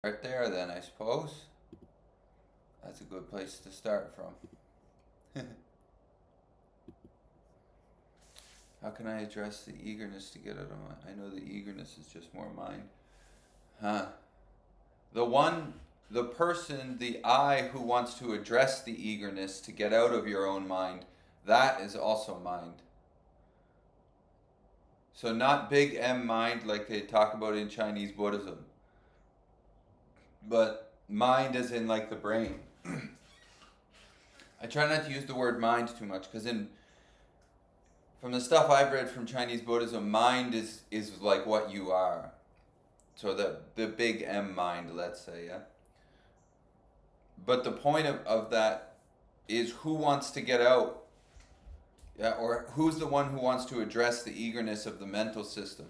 Right there, then, I suppose. That's a good place to start from. How can I address the eagerness to get out of my... I know the eagerness is just more mind. Huh. The one, the person, the I who wants to address the eagerness to get out of your own mind, that is also mind. So not big M mind like they talk about in Chinese Buddhism, but mind as in like the brain. I try not to use the word mind too much because from the stuff I've read from Chinese Buddhism, mind is like what you are. So the big M mind, let's say, yeah. But the point of that is who wants to get out, yeah, or who's the one who wants to address the eagerness of the mental system.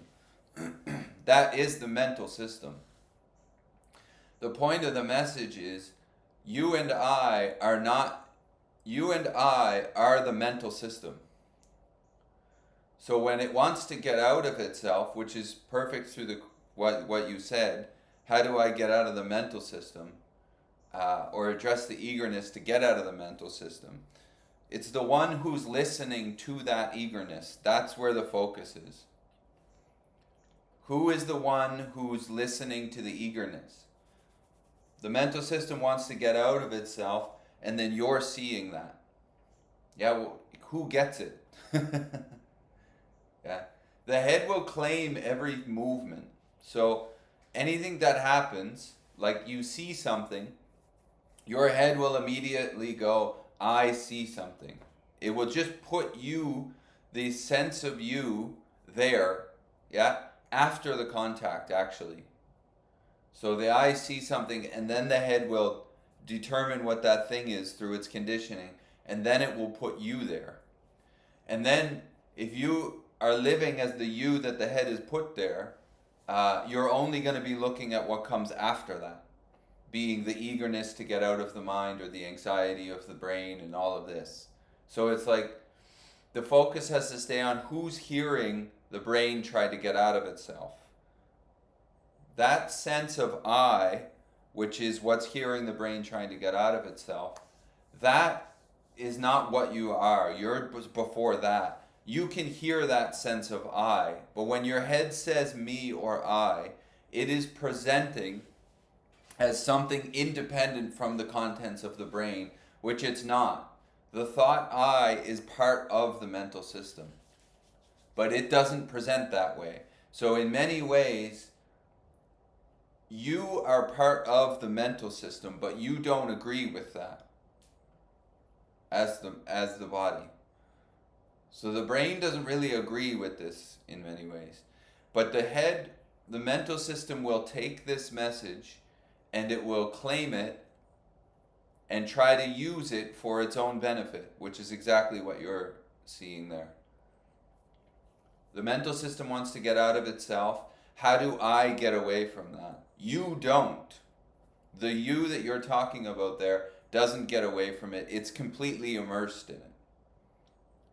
That is the mental system. The point of the message is you and I are not, you and I are the mental system. So when it wants to get out of itself, which is perfect through the what you said, how do I get out of the mental system, or address the eagerness to get out of the mental system? It's the one who's listening to that eagerness. That's where the focus is. Who is the one who's listening to the eagerness? The mental system wants to get out of itself, and then you're seeing that. Yeah, well, who gets it? Yeah. The head will claim every movement. So anything that happens, like you see something, your head will immediately go, I see something. It will just put you, the sense of you, there, yeah, after the contact, actually. So the eye sees something, and then the head will determine what that thing is through its conditioning, and then it will put you there. And then, if you are living as the you that the head is put there, you're only going to be looking at what comes after that, being the eagerness to get out of the mind or the anxiety of the brain and all of this. So it's like the focus has to stay on who's hearing the brain try to get out of itself. That sense of I, which is what's hearing the brain trying to get out of itself, that is not what you are. You're before that. You can hear that sense of I, but when your head says me or I, it is presenting as something independent from the contents of the brain, which it's not. The thought I is part of the mental system, but it doesn't present that way. So in many ways, you are part of the mental system, but you don't agree with that as the body. So the brain doesn't really agree with this in many ways. But the head, the mental system will take this message and it will claim it and try to use it for its own benefit, which is exactly what you're seeing there. The mental system wants to get out of itself. How do I get away from that? You don't. The you that you're talking about there doesn't get away from it. It's completely immersed in it.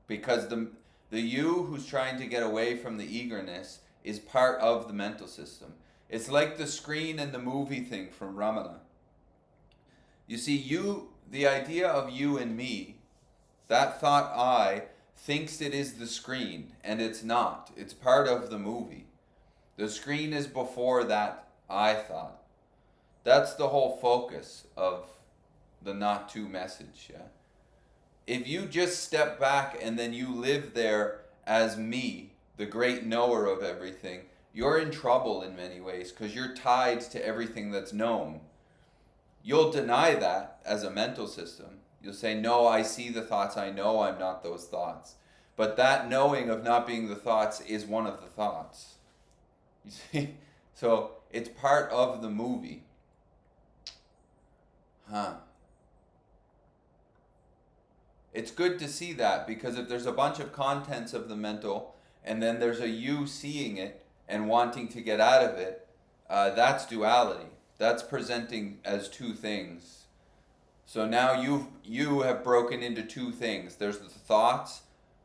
Because the you who's trying to get away from the eagerness is part of the mental system. It's like the screen and the movie thing from Ramana. You see, the idea of you and me, that thought I, thinks it is the screen, and it's not. It's part of the movie. The screen is before that I thought. That's the whole focus of the not to message, yeah? If you just step back and then you live there as me, the great knower of everything, you're in trouble in many ways because you're tied to everything that's known. You'll deny that as a mental system. You'll say, no, I see the thoughts. I know I'm not those thoughts. But that knowing of not being the thoughts is one of the thoughts. You see? So it's part of the movie. Huh. It's good to see that, because if there's a bunch of contents of the mental and then there's a you seeing it and wanting to get out of it, that's duality. That's presenting as two things. So now you have broken into two things. There's the thoughts,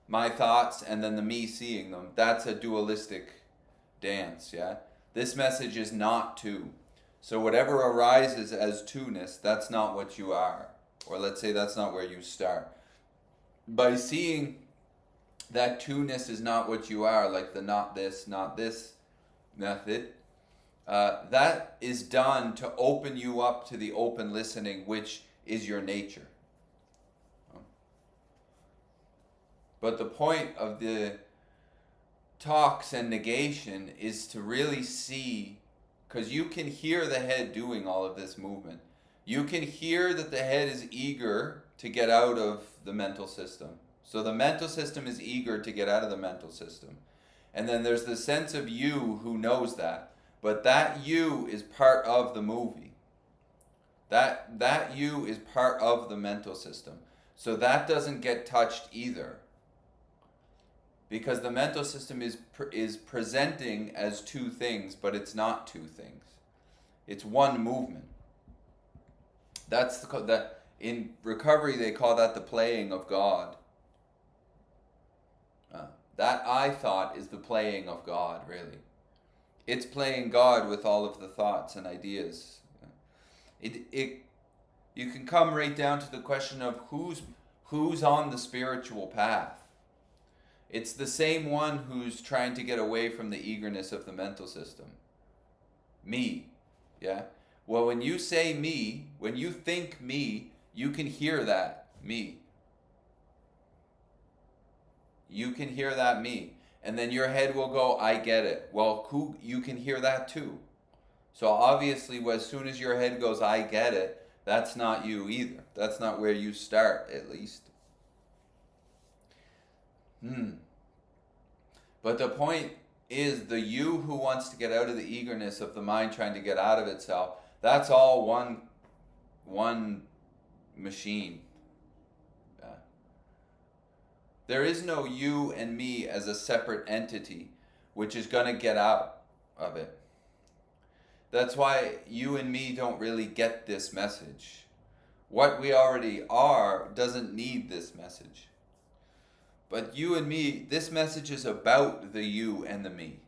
my thoughts, and then the me seeing them. That's a dualistic dance, yeah? This message is not two. So whatever arises as two-ness, that's not what you are. Or let's say that's not where you start. By seeing that two-ness is not what you are, like the not this method, that is done to open you up to the open listening, which is your nature. But the point of the talks and negation is to really see, because you can hear the head doing all of this movement. You can hear that the head is eager to get out of the mental system. So the mental system is eager to get out of the mental system. And then there's the sense of you who knows that. But that you is part of the movie. That you is part of the mental system. So that doesn't get touched either. Because the mental system is presenting as two things, but it's not two things. It's one movement. That's that in recovery they call that the playing of God. That I thought is the playing of God, really. It's playing God with all of the thoughts and ideas. You can come right down to the question of who's on the spiritual path. It's the same one who's trying to get away from the eagerness of the mental system. Me. Yeah? Well, when you say me, when you think me, you can hear that me. You can hear that me. And then your head will go, I get it. Well, you can hear that too. So obviously, as soon as your head goes, I get it, that's not you either. That's not where you start, at least. But the point is, the you who wants to get out of the eagerness of the mind trying to get out of itself, that's all one machine. There is no you and me as a separate entity which is going to get out of it. That's why you and me don't really get this message. What we already are doesn't need this message. But you and me, this message is about the you and the me.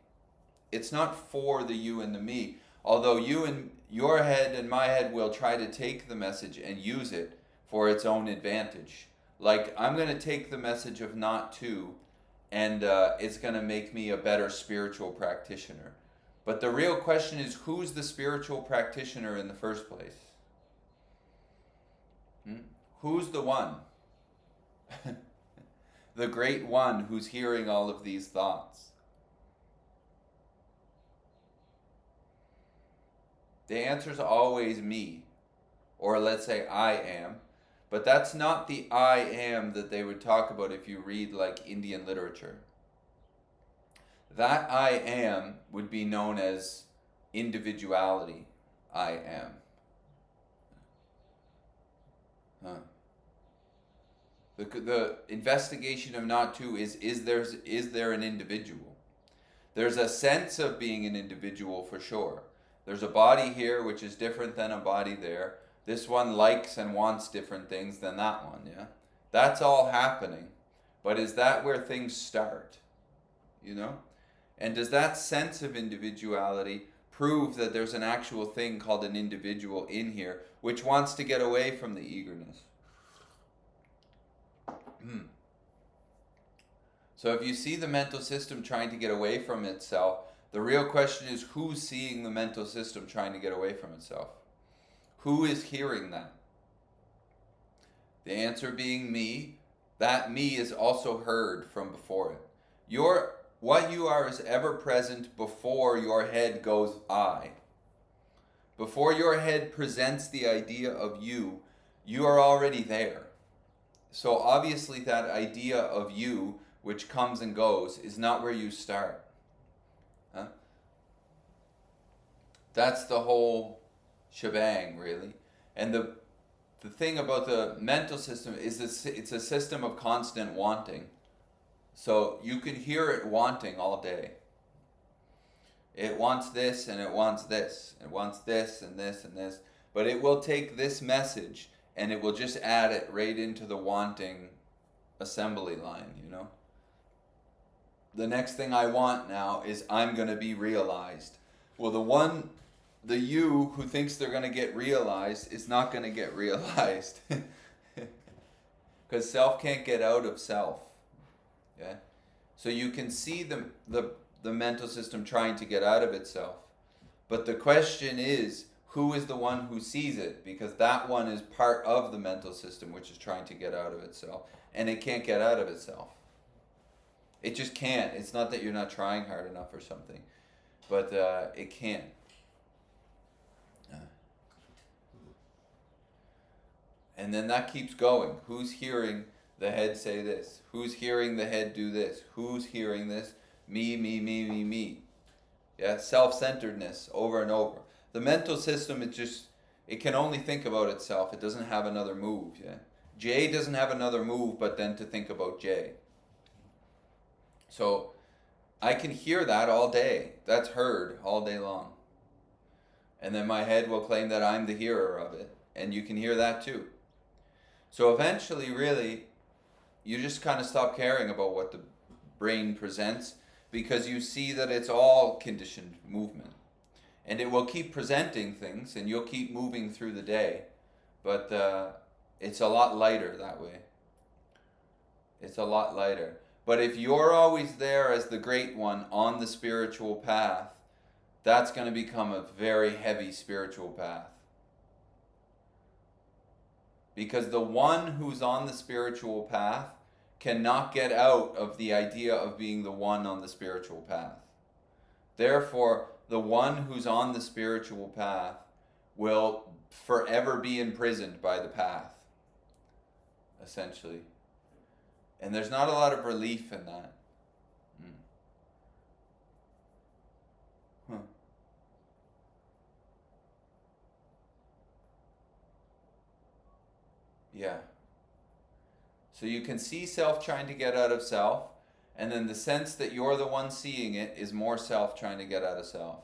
It's not for the you and the me. Although you and your head and my head will try to take the message and use it for its own advantage. Like, I'm going to take the message of not to, and it's going to make me a better spiritual practitioner. But the real question is, who's the spiritual practitioner in the first place? Who's the one? The great one who's hearing all of these thoughts. The answer is always me. Or let's say I am. But that's not the I am that they would talk about if you read like Indian literature. That I am would be known as individuality. I am. The investigation of not to is there an individual? There's a sense of being an individual for sure. There's a body here which is different than a body there. This one likes and wants different things than that one, yeah? That's all happening. But is that where things start? You know? And does that sense of individuality prove that there's an actual thing called an individual in here which wants to get away from the eagerness? So if you see the mental system trying to get away from itself, the real question is, who's seeing the mental system trying to get away from itself? Who is hearing that? The answer being me. That me is also heard from before it. What you are is ever present before your head goes I. Before your head presents the idea of you are already there. So obviously that idea of you, which comes and goes, is not where you start. That's the whole shebang, really. And the thing about the mental system is it's a system of constant wanting. So you can hear it wanting all day. It wants this and it wants this. It wants this and this and this. But it will take this message and it will just add it right into the wanting assembly line, you know. The next thing I want now is I'm going to be realized. Well, the you who thinks they're going to get realized is not going to get realized. Because self can't get out of self. Yeah? So you can see the mental system trying to get out of itself. But the question is, who is the one who sees it? Because that one is part of the mental system which is trying to get out of itself. And it can't get out of itself. It just can't. It's not that you're not trying hard enough or something. But it can't. And then that keeps going. Who's hearing the head say this? Who's hearing the head do this? Who's hearing this? Me, me, me, me, me. Yeah, self-centeredness over and over. The mental system, it can only think about itself. It doesn't have another move. Yeah, J doesn't have another move but then to think about J. So I can hear that all day. That's heard all day long. And then my head will claim that I'm the hearer of it. And you can hear that too. So eventually, really, you just kind of stop caring about what the brain presents because you see that it's all conditioned movement. And it will keep presenting things and you'll keep moving through the day. But it's a lot lighter that way. It's a lot lighter. But if you're always there as the great one on the spiritual path, that's going to become a very heavy spiritual path. Because the one who's on the spiritual path cannot get out of the idea of being the one on the spiritual path. Therefore, the one who's on the spiritual path will forever be imprisoned by the path, essentially. And there's not a lot of relief in that. Huh. Yeah. So you can see self trying to get out of self, and then the sense that you're the one seeing it is more self trying to get out of self.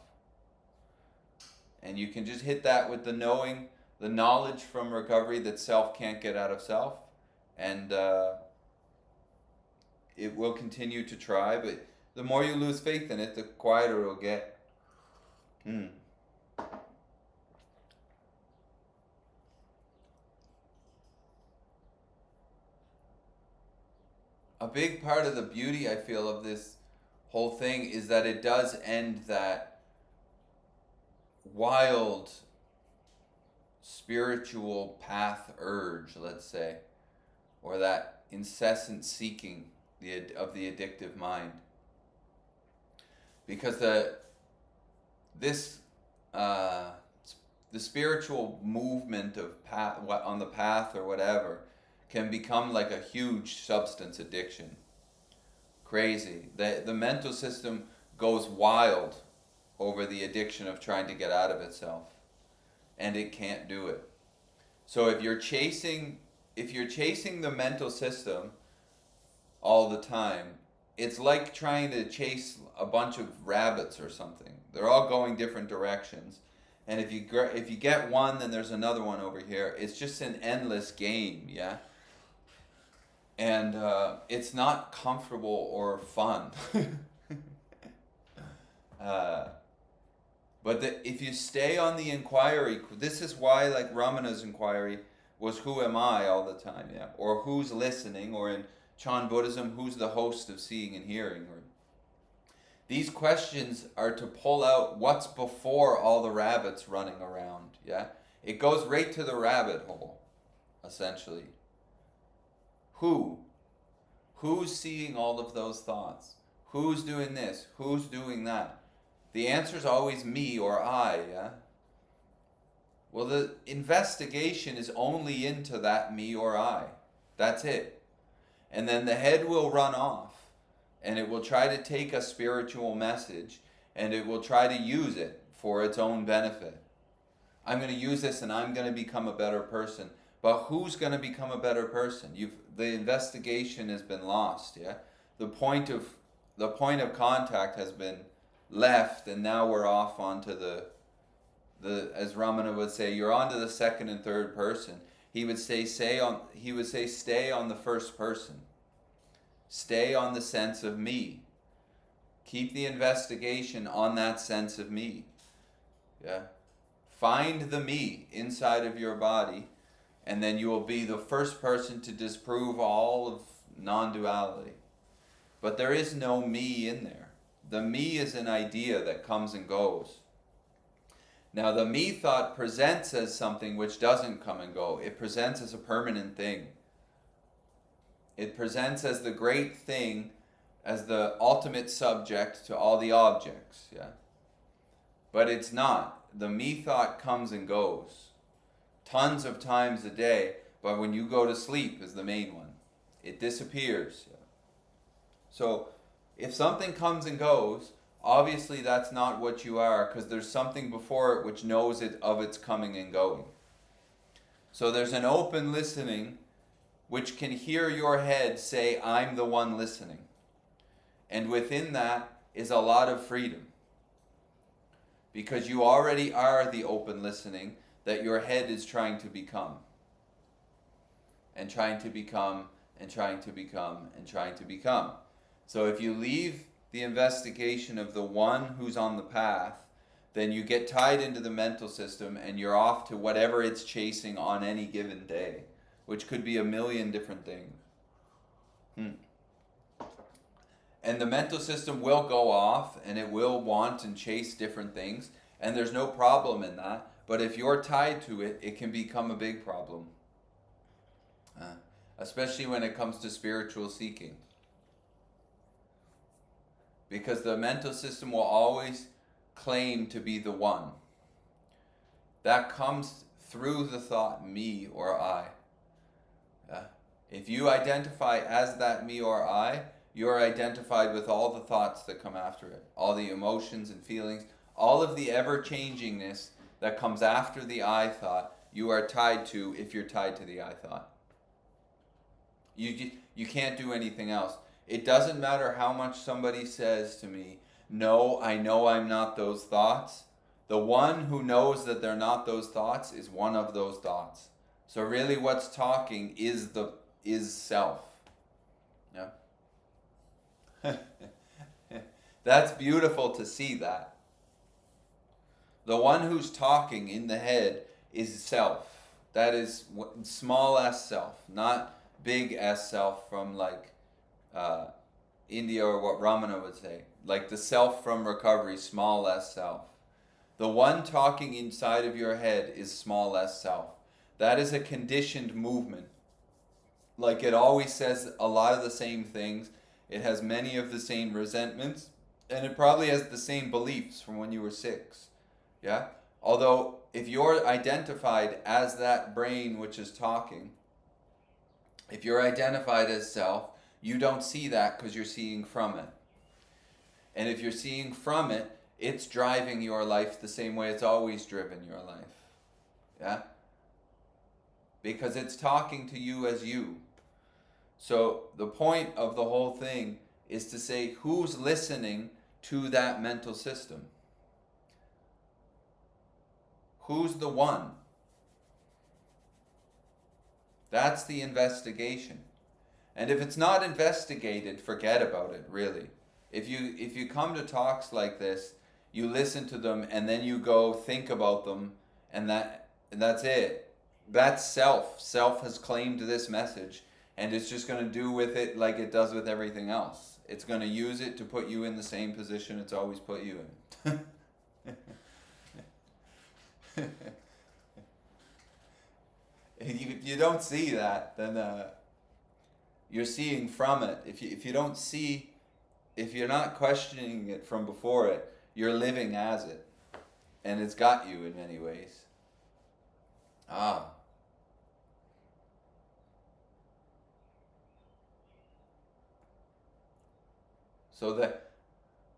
And you can just hit that with the knowing, the knowledge from recovery that self can't get out of self, and it will continue to try, but the more you lose faith in it, the quieter it'll get. A big part of the beauty, I feel, of this whole thing is that it does end that wild spiritual path urge, let's say, or that incessant seeking of the addictive mind. Because the spiritual movement of path, on the path or whatever, can become like a huge substance addiction. Crazy. The mental system goes wild over the addiction of trying to get out of itself. And it can't do it. So if you're chasing the mental system all the time, it's like trying to chase a bunch of rabbits or something. They're all going different directions. And if you get one, then there's another one over here. It's just an endless game, yeah? And it's not comfortable or fun. But if you stay on the inquiry, this is why, like Ramana's inquiry was who am I all the time, yeah? Or who's listening, or in Chan Buddhism, who's the host of seeing and hearing? These questions are to pull out what's before all the rabbits running around, yeah? It goes right to the rabbit hole, essentially. Who's seeing all of those thoughts? Who's doing this? Who's doing that? The answer is always me or I, yeah? Well, the investigation is only into that me or I. That's it. And then the head will run off, and it will try to take a spiritual message, and it will try to use it for its own benefit. I'm going to use this and I'm going to become a better person. But who's going to become a better person? The investigation has been lost, yeah? The point of contact has been left, and now we're off onto the as Ramana would say, you're onto the second and third person. He would say stay on the first person. Stay on the sense of me. Keep the investigation on that sense of me. Yeah. Find the me inside of your body, and then you will be the first person to disprove all of non-duality. But there is no me in there. The me is an idea that comes and goes. Now the me thought presents as something which doesn't come and go. It presents as a permanent thing. It presents as the great thing, as the ultimate subject to all the objects, yeah? But it's not. The me thought comes and goes tons of times a day, but when you go to sleep is the main one. It disappears. Yeah? So if something comes and goes, obviously that's not what you are, because there's something before it which knows it of its coming and going. So there's an open listening which can hear your head say, I'm the one listening. And within that is a lot of freedom. Because you already are the open listening that your head is trying to become. And trying to become, and trying to become, and trying to become. So if you leave the investigation of the one who's on the path, then you get tied into the mental system and you're off to whatever it's chasing on any given day, which could be a million different things. And the mental system will go off and it will want and chase different things, and there's no problem in that. But if you're tied to it, it can become a big problem. Especially when it comes to spiritual seeking. Because the mental system will always claim to be the one. That comes through the thought me or I. If you identify as that me or I, you're identified with all the thoughts that come after it, all the emotions and feelings, all of the ever-changingness that comes after the I thought, you are tied to if you're tied to the I thought. You can't do anything else. It doesn't matter how much somebody says to me, no, I know I'm not those thoughts. The one who knows that they're not those thoughts is one of those thoughts. So really what's talking is self. Yeah. That's beautiful to see that. The one who's talking in the head is self. That is small s self, not big S self from like India, or what Ramana would say. Like the self from recovery, small s self. The one talking inside of your head is small s self. That is a conditioned movement. Like it always says a lot of the same things. It has many of the same resentments. And it probably has the same beliefs from when you were 6. Yeah? Although, if you're identified as that brain which is talking, if you're identified as self, you don't see that because you're seeing from it. And if you're seeing from it, it's driving your life the same way it's always driven your life. Yeah? Because it's talking to you as you. So the point of the whole thing is to say who's listening to that mental system. Who's the one? That's the investigation. And if it's not investigated, forget about it, really. If you come to talks like this, you listen to them and then you go think about them, and that's it. That's self. Self has claimed this message, and it's just going to do with it like it does with everything else. It's going to use it to put you in the same position it's always put you in. If you don't see that, then you're seeing from it. If you're not questioning it from before it, you're living as it, and it's got you in many ways. So that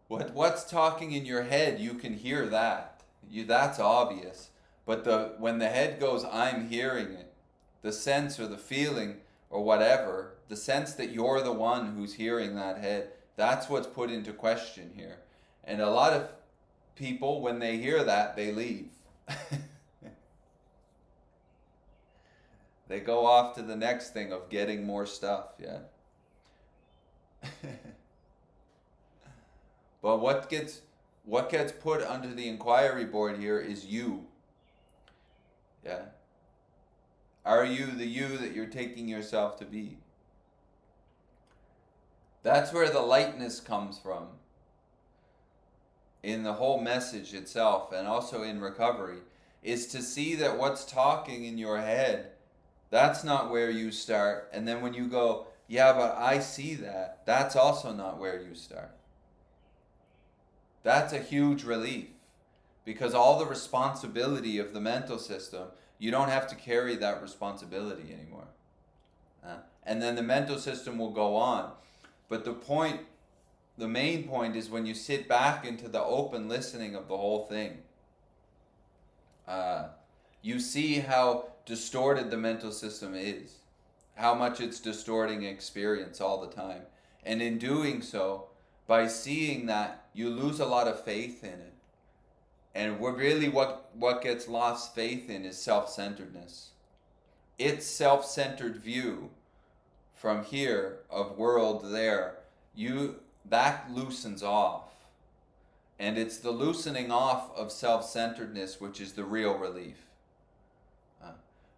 what's talking in your head, you can hear that. That's obvious. But when the head goes, I'm hearing it, the sense or the feeling or whatever, the sense that you're the one who's hearing that head, that's what's put into question here. And a lot of people, when they hear that, they leave. They go off to the next thing of getting more stuff, yeah? But what gets put under the inquiry board here is you. Yeah. Are you the you that you're taking yourself to be? That's where the lightness comes from in the whole message itself, and also in recovery, is to see that what's talking in your head, that's not where you start. And then when you go, yeah, but I see that, that's also not where you start. That's a huge relief, because all the responsibility of the mental system, you don't have to carry that responsibility anymore. And then the mental system will go on. But the main point is when you sit back into the open listening of the whole thing, you see how distorted the mental system is, how much it's distorting experience all the time. And in doing so, by seeing that, you lose a lot of faith in it. And what gets lost faith in is self-centeredness. Its self-centered view from here of world there, that loosens off. And it's the loosening off of self-centeredness which is the real relief.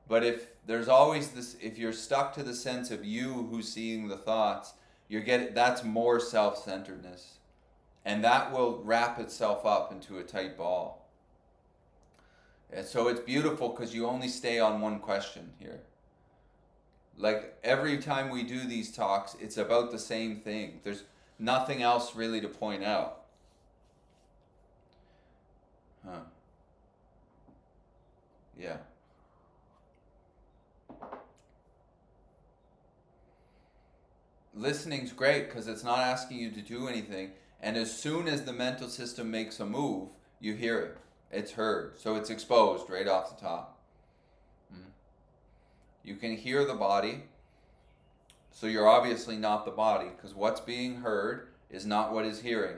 But if there's always this, if you're stuck to the sense of you who's seeing the thoughts, that's more self-centeredness. And that will wrap itself up into a tight ball. And so it's beautiful because you only stay on one question here. Like every time we do these talks, it's about the same thing. There's nothing else really to point out. Yeah. Listening's great because it's not asking you to do anything. And as soon as the mental system makes a move, you hear it. It's heard. So it's exposed right off the top. You can hear the body. So you're obviously not the body, because what's being heard is not what is hearing.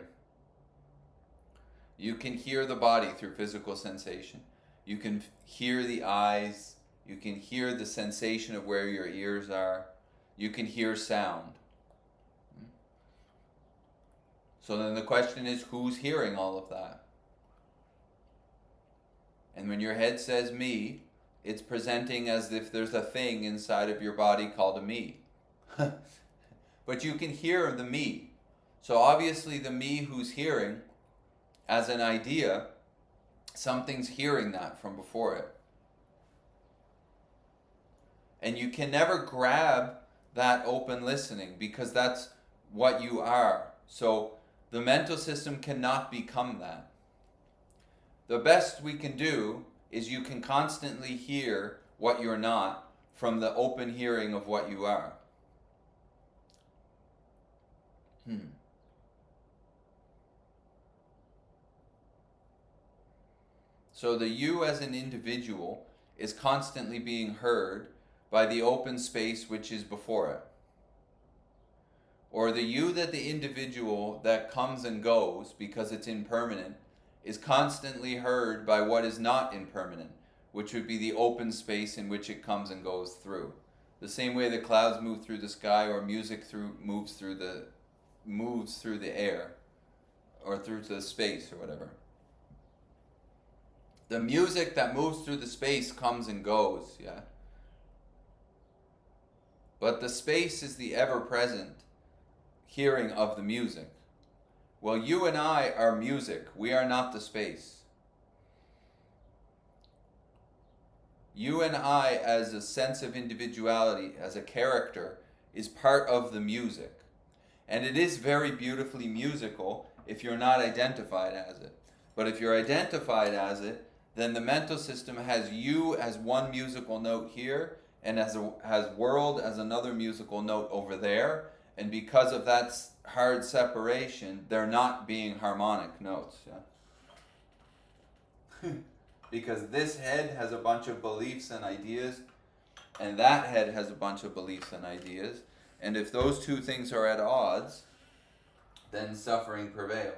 You can hear the body through physical sensation. You can hear the eyes. You can hear the sensation of where your ears are. You can hear sound. So then the question is, who's hearing all of that? And when your head says me, it's presenting as if there's a thing inside of your body called a me. But you can hear the me. So obviously the me who's hearing, as an idea, something's hearing that from before it. And you can never grab that open listening because that's what you are. So the mental system cannot become that. The best we can do is you can constantly hear what you're not from the open hearing of what you are. So the you as an individual is constantly being heard by the open space which is before it. Or the you that the individual that comes and goes because it's impermanent is constantly heard by what is not impermanent, which would be the open space in which it comes and goes through. The same way the clouds move through the sky, or music moves through the air, or through the space, or whatever. The music that moves through the space comes and goes, yeah? But the space is the ever-present hearing of the music. Well, you and I are music. We are not the space. You and I, as a sense of individuality, as a character, is part of the music. And it is very beautifully musical if you're not identified as it. But if you're identified as it, then the mental system has you as one musical note here, and has world as another musical note over there. And because of that hard separation, they're not being harmonic notes. Yeah? Because this head has a bunch of beliefs and ideas, and that head has a bunch of beliefs and ideas. And if those two things are at odds, then suffering prevails.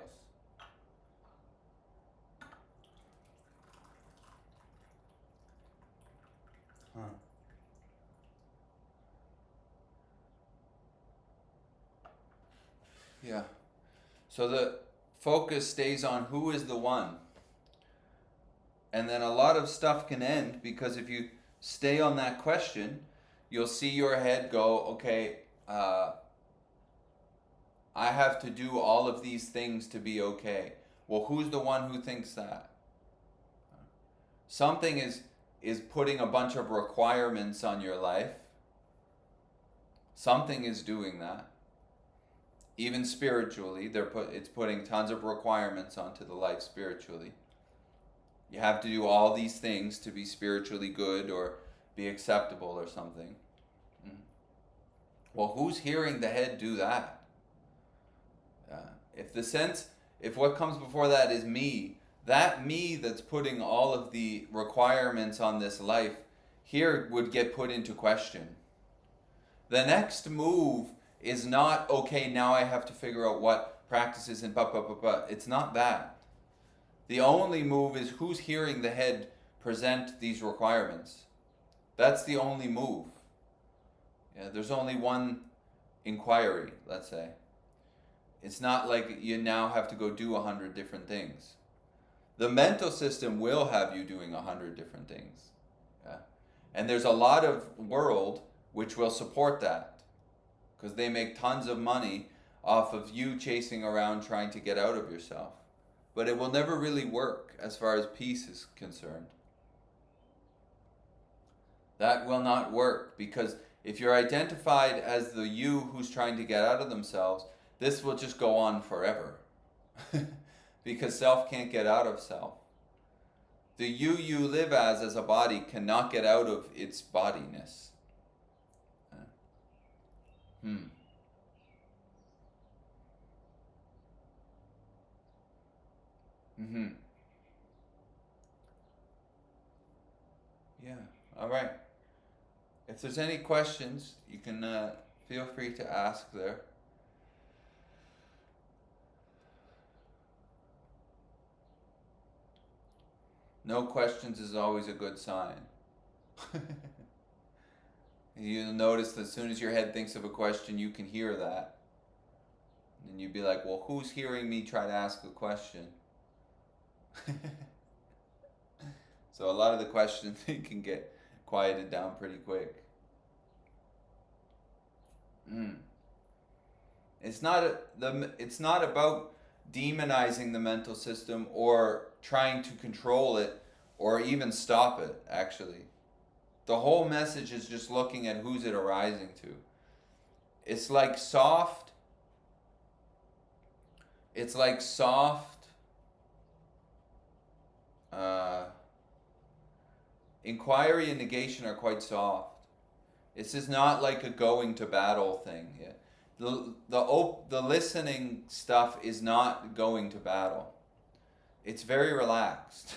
Yeah. So the focus stays on who is the one. And then a lot of stuff can end because if you stay on that question, you'll see your head go, okay, I have to do all of these things to be okay. Well, who's the one who thinks that? Something is putting a bunch of requirements on your life. Something is doing that. Even spiritually, it's putting tons of requirements onto the life spiritually. You have to do all these things to be spiritually good or be acceptable or something. Well, who's hearing the head do that? If what comes before that is me, that me that's putting all of the requirements on this life here would get put into question. The next move is not, okay, now I have to figure out what practices and It's not that. The only move is who's hearing the head present these requirements. That's the only move. Yeah, there's only one inquiry, let's say. It's not like you now have to go do 100 different things. The mental system will have you doing 100 different things. Yeah? And there's a lot of world which will support that because they make tons of money off of you chasing around trying to get out of yourself. But it will never really work as far as peace is concerned. That will not work because if you're identified as the you who's trying to get out of themselves, this will just go on forever. Because self can't get out of self. The you live as a body cannot get out of its bodiness. Yeah, all right. If there's any questions, you can feel free to ask there. No questions is always a good sign. You'll notice that as soon as your head thinks of a question, you can hear that. And you'd be like, well, who's hearing me try to ask a question? So a lot of the questions can get quieted down pretty quick. It's not about demonizing the mental system or trying to control it or even stop it, actually. The whole message is just looking at who's it arising to. It's like soft inquiry and negation are quite soft. This is not like a going to battle thing. Yeah. The listening stuff is not going to battle. It's very relaxed.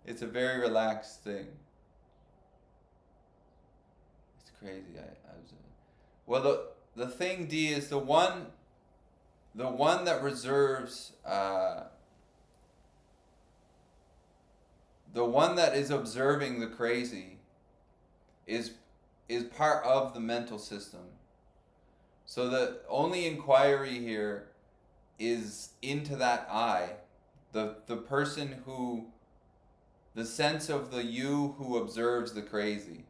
It's a very relaxed thing. It's crazy. Well, the thing D is the one that reserves. The one that is observing the crazy is part of the mental system. So the only inquiry here is into that I, the person who, the sense of the you who observes the crazy.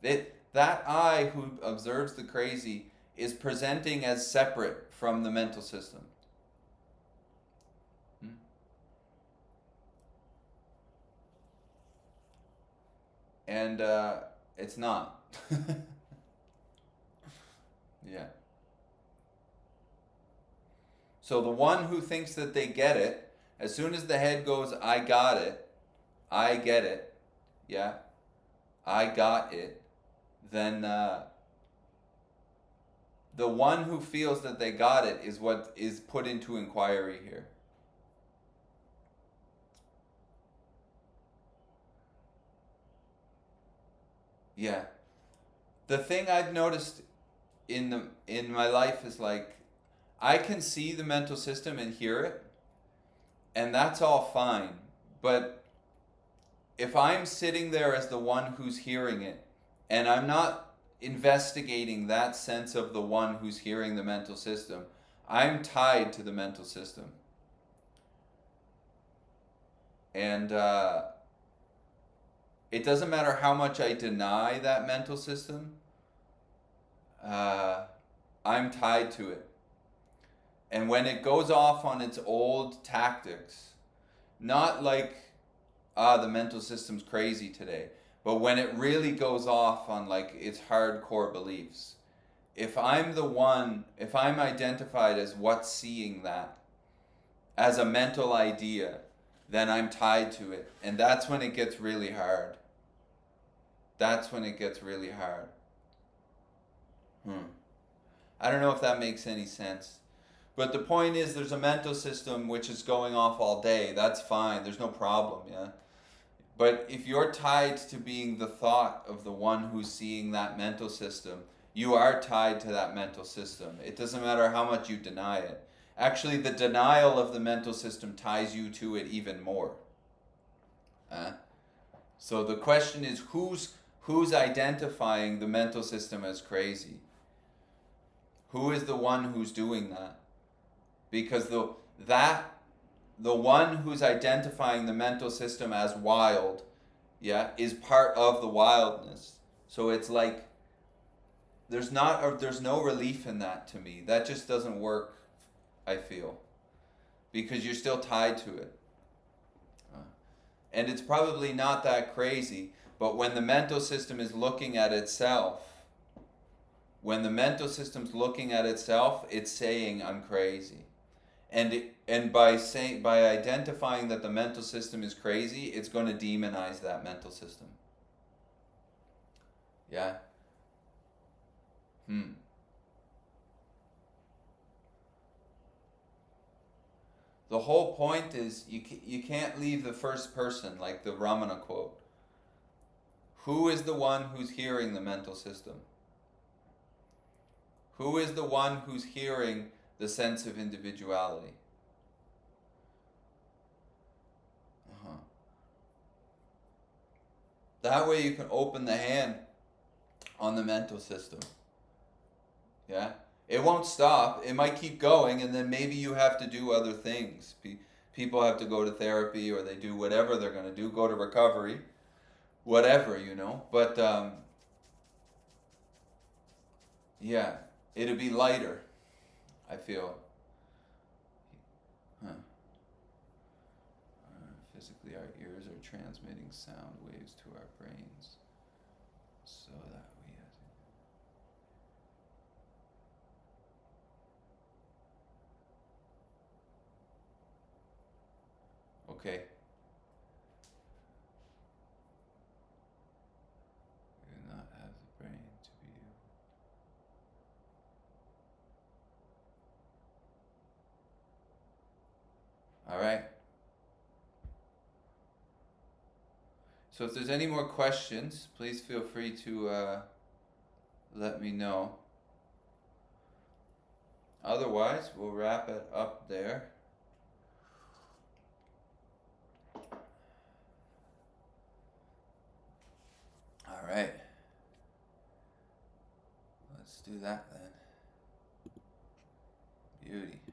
That I who observes the crazy is presenting as separate from the mental system. And it's not. Yeah. So the one who thinks that they get it, as soon as the head goes, I got it, I get it, yeah, I got it, then the one who feels that they got it is what is put into inquiry here. Yeah. The thing I've noticed in my life is like I can see the mental system and hear it, and that's all fine. But if I'm sitting there as the one who's hearing it, and I'm not investigating that sense of the one who's hearing the mental system, I'm tied to the mental system. And it doesn't matter how much I deny that mental system, I'm tied to it. And when it goes off on its old tactics, not like, the mental system's crazy today, but when it really goes off on like its hardcore beliefs, if I'm identified as what's seeing that, as a mental idea, then I'm tied to it. And that's when it gets really hard. That's when it gets really hard. I don't know if that makes any sense. But the point is, there's a mental system which is going off all day. That's fine. There's no problem, yeah? But if you're tied to being the thought of the one who's seeing that mental system, you are tied to that mental system. It doesn't matter how much you deny it. Actually, the denial of the mental system ties you to it even more. So the question is, who's identifying the mental system as crazy? Who is the one who's doing that? Because the one who's identifying the mental system as wild, yeah, is part of the wildness. So it's like there's no relief in that to me. That just doesn't work, I feel, because you're still tied to it. And it's probably not that crazy, but when the mental system is looking at itself, it's saying I'm crazy. And by identifying that the mental system is crazy, it's going to demonize that mental system. Yeah. The whole point is you can't leave the first person, like the Ramana quote. Who is the one who's hearing the mental system? Who is the one who's hearing the sense of individuality? That way you can open the hand on the mental system. Yeah? It won't stop. It might keep going, and then maybe you have to do other things. People have to go to therapy, or they do whatever they're going to do, go to recovery, whatever, But, yeah, it'll be lighter, I feel. Physically, our ears are transmitting sound waves to our brains so that okay. We do not have the brain to be able. All right. So if there's any more questions, please feel free to let me know. Otherwise, we'll wrap it up there. All right. Let's do that then.